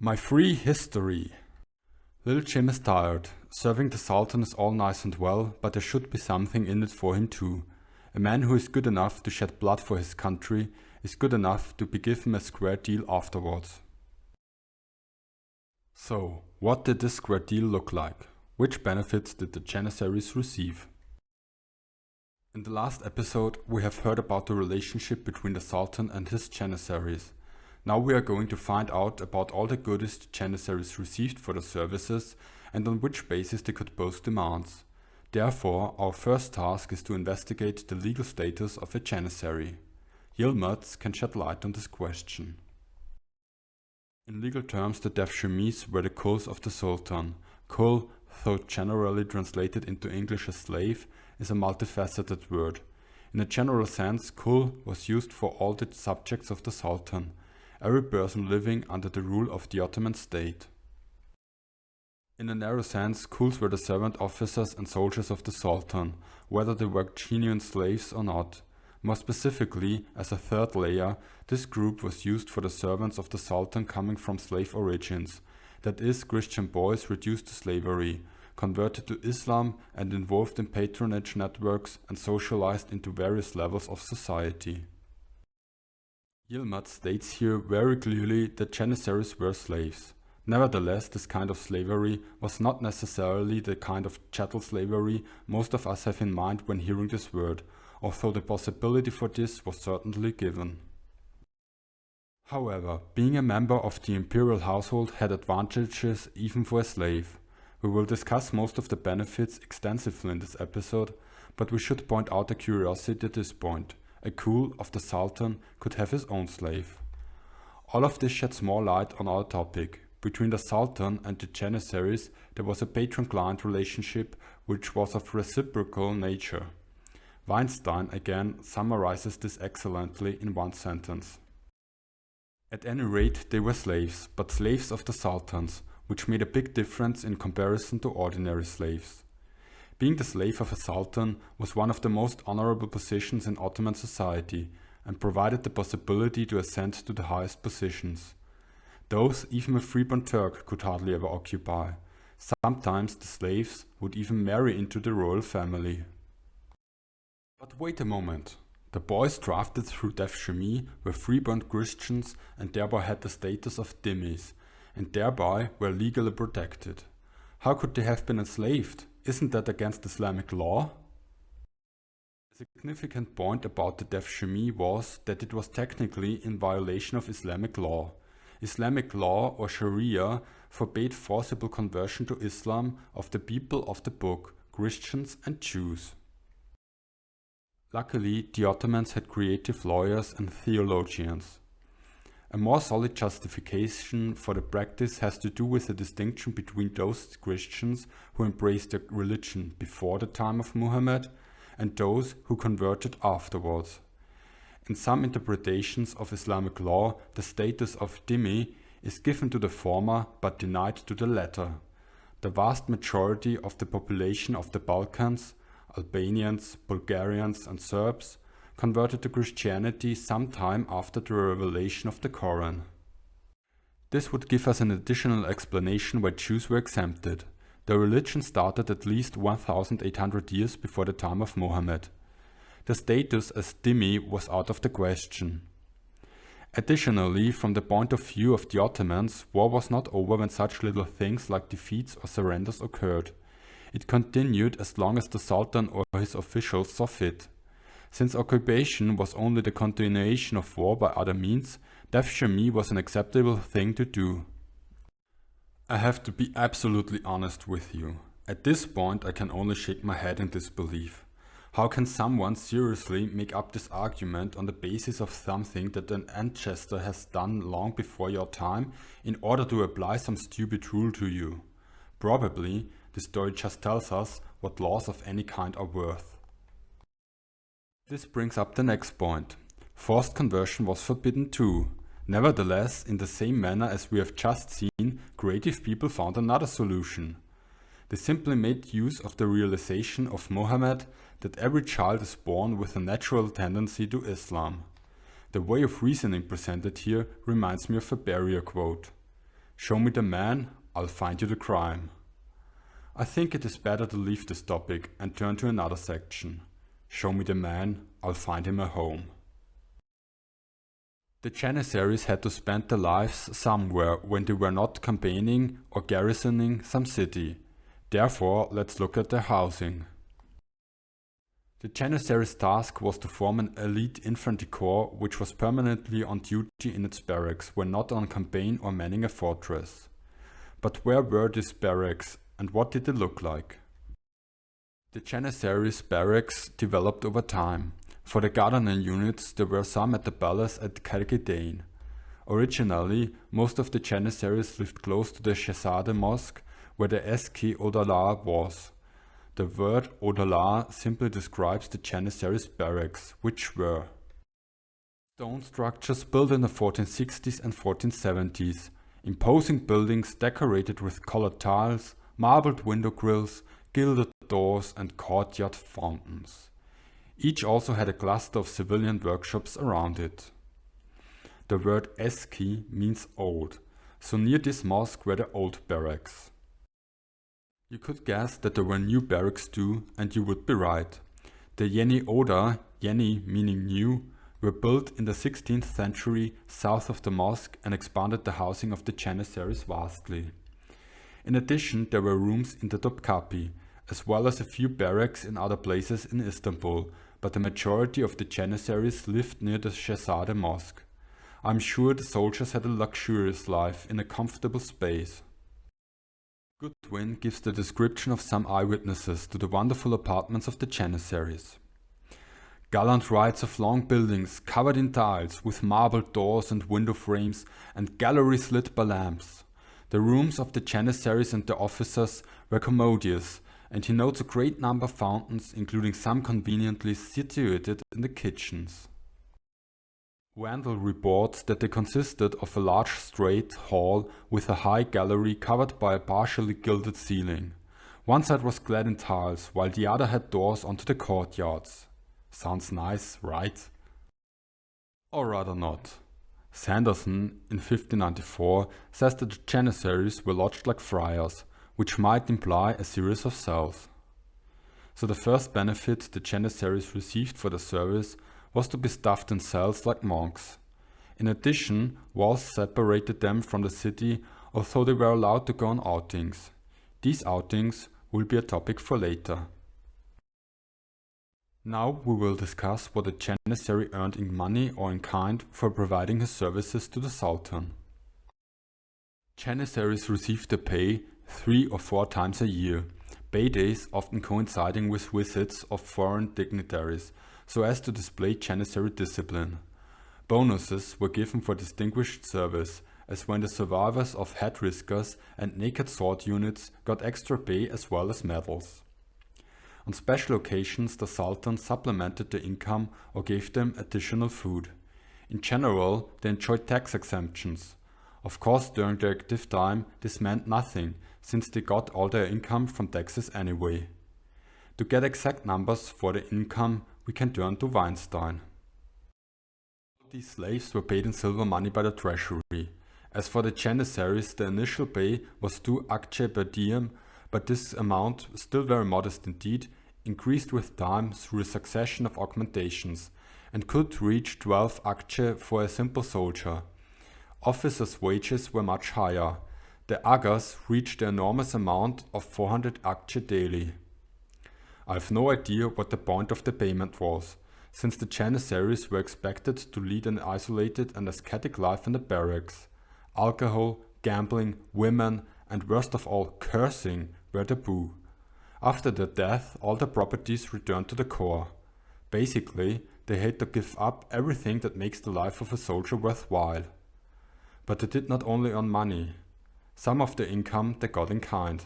My free history. Little Jim is tired. Serving the Sultan is all nice and well, but there should be something in it for him too. A man who is good enough to shed blood for his country is good enough to be given a square deal afterwards. So, what did this square deal look like? Which benefits did the Janissaries receive? In the last episode, we have heard about the relationship between the Sultan and his Janissaries. Now we are going to find out about all the goodies the Janissaries received for their services and on which basis they could pose demands. Therefore, our first task is to investigate the legal status of a Janissary. Yilmaz can shed light on this question. In legal terms, the Devshemis were the kuls of the Sultan. Kul, though generally translated into English as slave, is a multifaceted word. In a general sense, kul was used for all the subjects of the Sultan, every person living under the rule of the Ottoman state. In a narrow sense, kuls were the servant officers and soldiers of the Sultan, whether they were genuine slaves or not. More specifically, as a third layer, this group was used for the servants of the Sultan coming from slave origins, that is, Christian boys reduced to slavery, converted to Islam and involved in patronage networks and socialized into various levels of society. Yilmaz states here very clearly that Janissaries were slaves. Nevertheless, this kind of slavery was not necessarily the kind of chattel slavery most of us have in mind when hearing this word, although the possibility for this was certainly given. However, being a member of the imperial household had advantages even for a slave. We will discuss most of the benefits extensively in this episode, but we should point out a curiosity at this point. A kul of the Sultan could have his own slave. All of this sheds more light on our topic. Between the Sultan and the Janissaries there was a patron-client relationship which was of reciprocal nature. Weinstein again summarizes this excellently in one sentence. At any rate, they were slaves, but slaves of the Sultans, which made a big difference in comparison to ordinary slaves. Being the slave of a sultan was one of the most honorable positions in Ottoman society and provided the possibility to ascend to the highest positions. Those even a freeborn Turk could hardly ever occupy. Sometimes the slaves would even marry into the royal family. But wait a moment. The boys drafted through Devshemi were freeborn Christians and thereby had the status of dhimmis, and thereby were legally protected. How could they have been enslaved? Isn't that against Islamic law? A significant point about the Devshemi was that it was technically in violation of Islamic law. Islamic law or Sharia forbade forcible conversion to Islam of the people of the book, Christians and Jews. Luckily, the Ottomans had creative lawyers and theologians. A more solid justification for the practice has to do with the distinction between those Christians who embraced their religion before the time of Muhammad and those who converted afterwards. In some interpretations of Islamic law, the status of dhimmi is given to the former but denied to the latter. The vast majority of the population of the Balkans, Albanians, Bulgarians and Serbs, converted to Christianity sometime after the revelation of the Quran. This would give us an additional explanation why Jews were exempted. Their religion started at least 1800 years before the time of Muhammad. The status as dhimmi was out of the question. Additionally, from the point of view of the Ottomans, war was not over when such little things like defeats or surrenders occurred. It continued as long as the Sultan or his officials saw fit. Since occupation was only the continuation of war by other means, Devshemi was an acceptable thing to do. I have to be absolutely honest with you. At this point I can only shake my head in disbelief. How can someone seriously make up this argument on the basis of something that an ancestor has done long before your time in order to apply some stupid rule to you? Probably the story just tells us what laws of any kind are worth. This brings up the next point. Forced conversion was forbidden too. Nevertheless, in the same manner as we have just seen, creative people found another solution. They simply made use of the realization of Muhammad that every child is born with a natural tendency to Islam. The way of reasoning presented here reminds me of a Barrier quote. Show me the man, I'll find you the crime. I think it is better to leave this topic and turn to another section. Show me the man, I'll find him a home. The Janissaries had to spend their lives somewhere when they were not campaigning or garrisoning some city. Therefore, let's look at their housing. The Janissaries' task was to form an elite infantry corps which was permanently on duty in its barracks when not on campaign or manning a fortress. But where were these barracks and what did they look like? The Janissaries' barracks developed over time. For the gardener units, there were some at the palace at Kalkidane. Originally, most of the Janissaries lived close to the Shehzade Mosque, where the Eski Odalar was. The word Odalar simply describes the Janissaries' barracks, which were stone structures built in the 1460s and 1470s, imposing buildings decorated with colored tiles, marbled window grills, gilded doors and courtyard fountains. Each also had a cluster of civilian workshops around it. The word Eski means old, so near this mosque were the old barracks. You could guess that there were new barracks too, and you would be right. The Yeni Oda, Yeni meaning new, were built in the 16th century south of the mosque and expanded the housing of the Janissaries vastly. In addition, there were rooms in the Topkapi, as well as a few barracks in other places in Istanbul, but the majority of the Janissaries lived near the Shehzade Mosque. I'm sure the soldiers had a luxurious life in a comfortable space. Goodwin gives the description of some eyewitnesses to the wonderful apartments of the Janissaries. Gallant rides of long buildings covered in tiles with marbled doors and window frames and galleries lit by lamps. The rooms of the Janissaries and the officers were commodious, and he notes a great number of fountains, including some conveniently situated in the kitchens. Wendell reports that they consisted of a large straight hall with a high gallery covered by a partially gilded ceiling. One side was clad in tiles, while the other had doors onto the courtyards. Sounds nice, right? Or rather not. Sanderson, in 1594, says that the Janissaries were lodged like friars, which might imply a series of cells. So the first benefit the Janissaries received for the service was to be stuffed in cells like monks. In addition, walls separated them from the city, although they were allowed to go on outings. These outings will be a topic for later. Now we will discuss what a Janissary earned in money or in kind for providing his services to the Sultan. Janissaries received their pay 3 or 4 times a year, pay days often coinciding with visits of foreign dignitaries, so as to display Janissary discipline. Bonuses were given for distinguished service, as when the survivors of head-riskers and naked sword units got extra pay as well as medals. On special occasions the Sultan supplemented the income or gave them additional food. In general, they enjoyed tax exemptions. Of course, during their active time this meant nothing, since they got all their income from taxes anyway. To get exact numbers for the income, we can turn to Weinstein. These slaves were paid in silver money by the treasury. As for the Janissaries, the initial pay was 2 akçe per diem, but this amount, still very modest indeed, increased with time through a succession of augmentations, and could reach 12 akçe for a simple soldier. Officers' wages were much higher. The agas reached the enormous amount of 400 akçe daily. I have no idea what the point of the payment was, since the Janissaries were expected to lead an isolated and ascetic life in the barracks. Alcohol, gambling, women, and worst of all, cursing were taboo. After their death, all their properties returned to the corps. Basically, they had to give up everything that makes the life of a soldier worthwhile. But they did not only earn money. Some of the income they got in kind.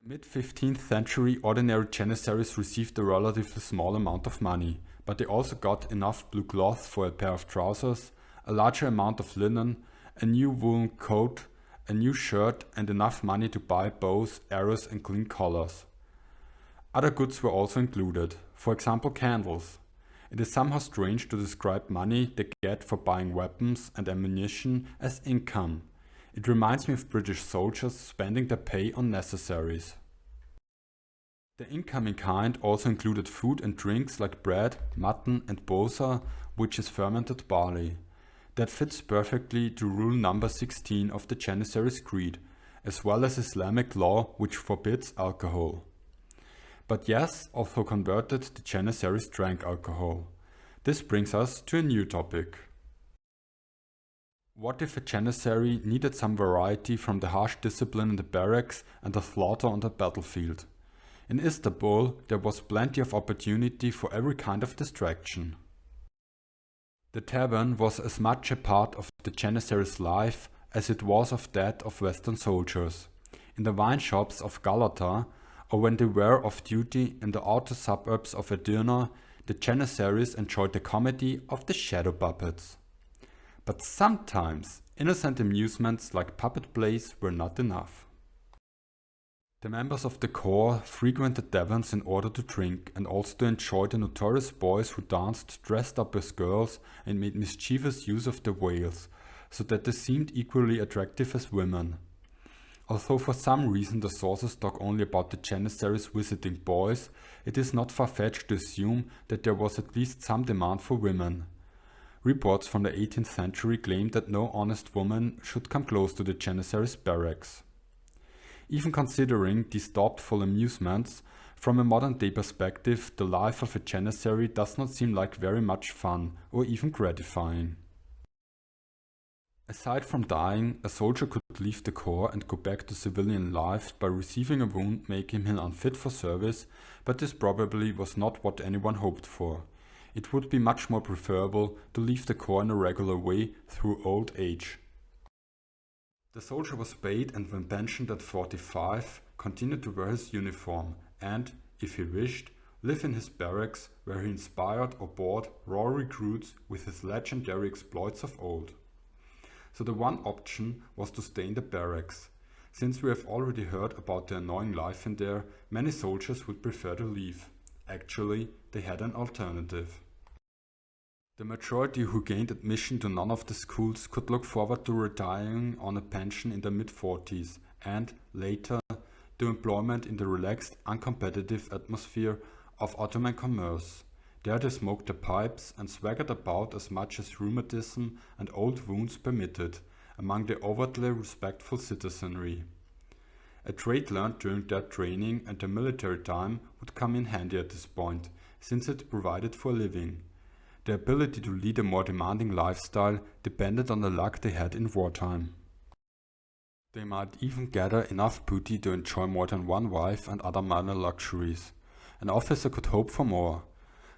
Mid-15th century, ordinary Janissaries received a relatively small amount of money, but they also got enough blue cloth for a pair of trousers, a larger amount of linen, a new woolen coat, a new shirt, and enough money to buy bows, arrows and clean collars. Other goods were also included, for example candles. It is somehow strange to describe money they get for buying weapons and ammunition as income. It reminds me of British soldiers spending their pay on necessaries. The incoming kind also included food and drinks like bread, mutton and bosa, which is fermented barley. That fits perfectly to rule number 16 of the Janissaries Creed, as well as Islamic law which forbids alcohol. But yes, although converted, the Janissaries drank alcohol. This brings us to a new topic. What if a Janissary needed some variety from the harsh discipline in the barracks and the slaughter on the battlefield? In Istanbul, there was plenty of opportunity for every kind of distraction. The tavern was as much a part of the Janissaries' life as it was of that of Western soldiers. In the wine shops of Galata, or when they were off duty in the outer suburbs of Edirne, the Janissaries enjoyed the comedy of the shadow puppets. But sometimes innocent amusements like puppet plays were not enough. The members of the corps frequented taverns in order to drink and also to enjoy the notorious boys who danced dressed up as girls and made mischievous use of the veils, so that they seemed equally attractive as women. Although for some reason the sources talk only about the Janissaries visiting boys, it is not far-fetched to assume that there was at least some demand for women. Reports from the 18th century claim that no honest woman should come close to the Janissaries' barracks. Even considering these thoughtful amusements, from a modern-day perspective, the life of a Janissary does not seem like very much fun or even gratifying. Aside from dying, a soldier could leave the corps and go back to civilian life by receiving a wound making him unfit for service, but this probably was not what anyone hoped for. It would be much more preferable to leave the corps in a regular way through old age. The soldier was paid and when pensioned at 45, continued to wear his uniform and, if he wished, live in his barracks where he inspired or bored raw recruits with his legendary exploits of old. So the one option was to stay in the barracks. Since we have already heard about the annoying life in there, many soldiers would prefer to leave. Actually, they had an alternative. The majority who gained admission to none of the schools could look forward to retiring on a pension in their mid-40s and, later, to employment in the relaxed, uncompetitive atmosphere of Ottoman commerce. There they smoked their pipes and swaggered about as much as rheumatism and old wounds permitted, among the overtly respectful citizenry. A trade learned during their training and their military time would come in handy at this point, since it provided for a living. Their ability to lead a more demanding lifestyle depended on the luck they had in wartime. They might even gather enough booty to enjoy more than one wife and other minor luxuries. An officer could hope for more.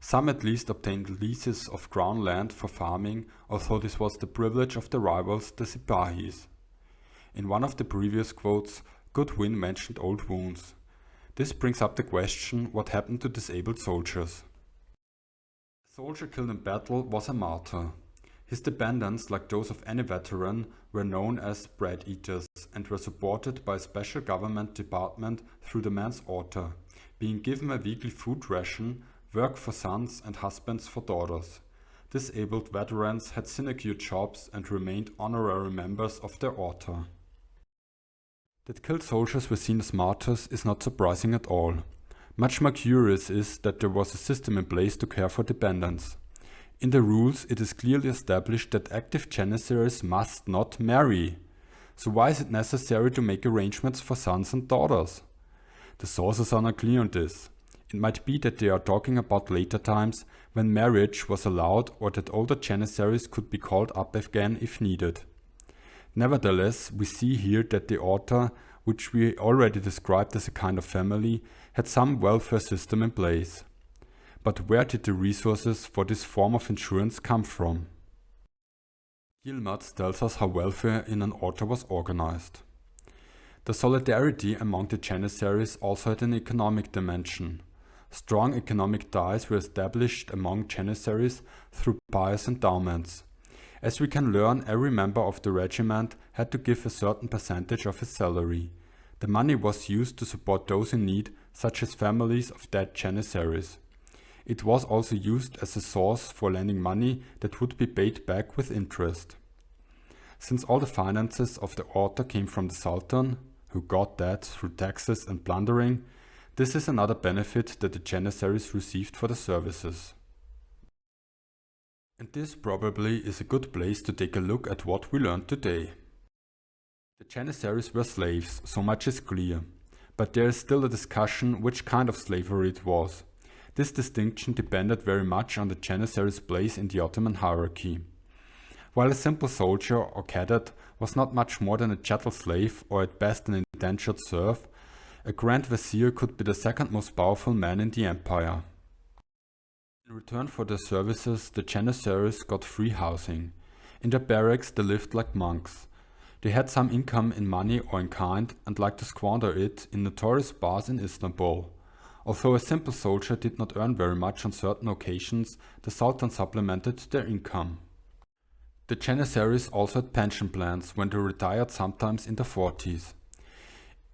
Some at least obtained leases of crown land for farming, although this was the privilege of the rivals, the Sipahis. In one of the previous quotes, Goodwin mentioned old wounds. This brings up the question what happened to disabled soldiers. A soldier killed in battle was a martyr. His dependents, like those of any veteran, were known as bread eaters and were supported by a special government department through the man's order, being given a weekly food ration, work for sons and husbands for daughters. Disabled veterans had sinecure jobs and remained honorary members of their order. That killed soldiers were seen as martyrs is not surprising at all. Much more curious is that there was a system in place to care for dependents. In the rules, it is clearly established that active Janissaries must not marry. So why is it necessary to make arrangements for sons and daughters? The sources are not clear on this. It might be that they are talking about later times when marriage was allowed or that older Janissaries could be called up again if needed. Nevertheless, we see here that the order, which we already described as a kind of family, had some welfare system in place. But where did the resources for this form of insurance come from? Yilmaz tells us how welfare in an order was organized. The solidarity among the Janissaries also had an economic dimension. Strong economic ties were established among Janissaries through pious endowments. As we can learn, every member of the regiment had to give a certain percentage of his salary. The money was used to support those in need, such as families of dead Janissaries. It was also used as a source for lending money that would be paid back with interest. Since all the finances of the order came from the Sultan, who got that through taxes and plundering, this is another benefit that the Janissaries received for the services. And this probably is a good place to take a look at what we learned today. The Janissaries were slaves, so much is clear. But there is still a discussion which kind of slavery it was. This distinction depended very much on the Janissaries' place in the Ottoman hierarchy. While a simple soldier or cadet was not much more than a chattel slave or at best an indentured serf, a Grand Vizier could be the second most powerful man in the empire. In return for their services, the Janissaries got free housing. In their barracks they lived like monks. They had some income in money or in kind and liked to squander it in notorious bars in Istanbul. Although a simple soldier did not earn very much on certain occasions, the Sultan supplemented their income. The Janissaries also had pension plans when they retired, sometimes in their 40s.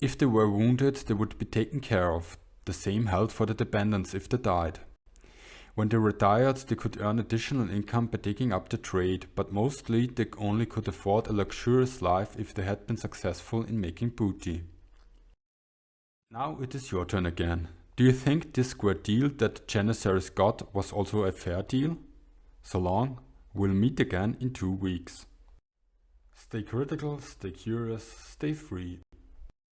If they were wounded, they would be taken care of. The same held for the dependents if they died. When they retired, they could earn additional income by taking up the trade, but mostly they only could afford a luxurious life if they had been successful in making booty. Now it is your turn again. Do you think this square deal that the Janissaries got was also a fair deal? So long, we'll meet again in 2 weeks. Stay critical, stay curious, stay free.